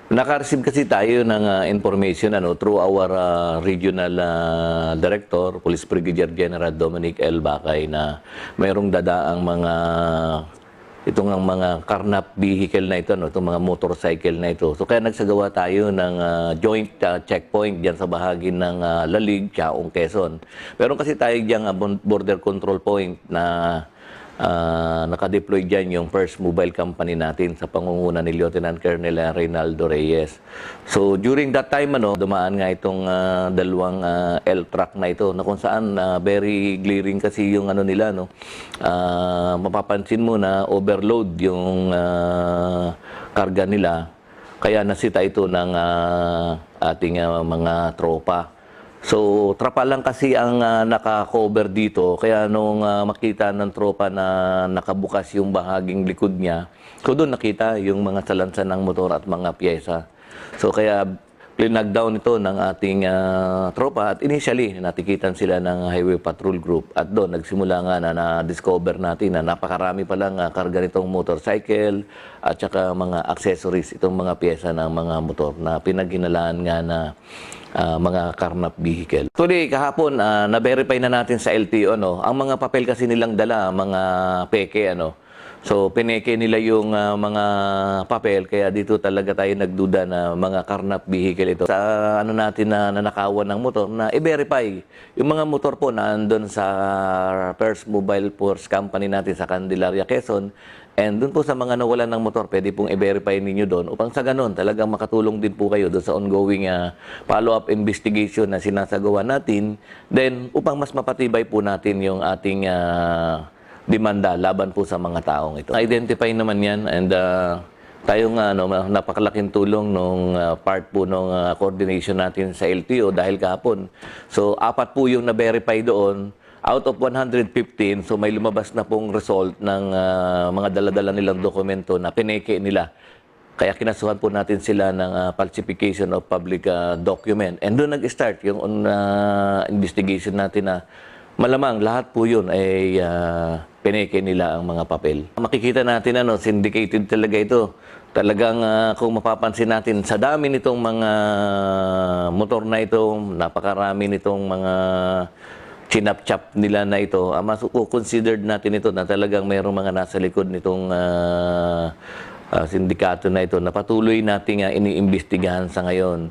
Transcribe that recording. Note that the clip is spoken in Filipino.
Naka-receive kasi tayo ng information through our regional director, Police Brigadier General Dominic L. Bacay, na mayroong dadaang itong ang mga carnap vehicle na ito, itong mga motorcycle na ito. So kaya nagsagawa tayo ng joint checkpoint diyan sa bahagi ng Lalig, Chaong, Quezon. Meron kasi tayo diyan border control point na nakadeploy dyan yung first mobile company natin sa pangunguna ni Lieutenant Colonel Reynaldo Reyes. So during that time, dumaan nga itong dalawang L-truck na ito, na kung saan very glaring kasi yung nila, mapapansin mo na overload yung karga nila, kaya nasita ito ng ating mga tropa. So, trapa lang kasi ang naka-cover dito. Kaya nung makita ng tropa na nakabukas yung bahaging likod niya, so doon nakita yung mga salansan ng motor at mga pyesa. So, kaya plinag-down ito ng ating tropa, at initially natikitan sila ng Highway Patrol Group, at doon nagsimula nga na-discover natin na napakarami palang karga nitong motorcycle at saka mga accessories, itong mga pyesa ng mga motor na pinaghinalaan nga na mga carnap vehicle. Actually, kahapon na-verify na natin sa LTO, ang mga papel kasi nilang dala, mga peke, so, pineke nila yung mga papel, kaya dito talaga tayo nagduda na mga carnap vehicle ito. Sa natin na nanakawan ng motor, na i-verify yung mga motor po na andun sa First Mobile Force Company natin sa Candelaria, Quezon. And dun po sa mga nawalan ng motor, pwede pong i-verify ninyo doon upang sa ganun talagang makatulong din po kayo doon sa ongoing follow-up investigation na sinasagawa natin. Then, upang mas mapatibay po natin yung ating demanda laban po sa mga taong ito. Identify naman yan, and tayo nga napakalaking tulong nung part po nung coordination natin sa LTO dahil kahapon. So 4 po yung na-verify doon out of 115. So may lumabas na pong result ng mga dala-dala nilang dokumento na pineke nila. Kaya kinasuhan po natin sila ng falsification of public document. And doon nag-start yung investigation natin na malamang lahat po yun ay pineke nila ang mga papel. Makikita natin syndicated talaga ito. Talagang kung mapapansin natin, sa dami nitong mga motor na ito, napakarami nitong mga chinap-chap nila na ito, mas considered natin ito na talagang mayroong mga nasa likod nitong sindikato na ito na patuloy nating iniimbestigahan sa ngayon.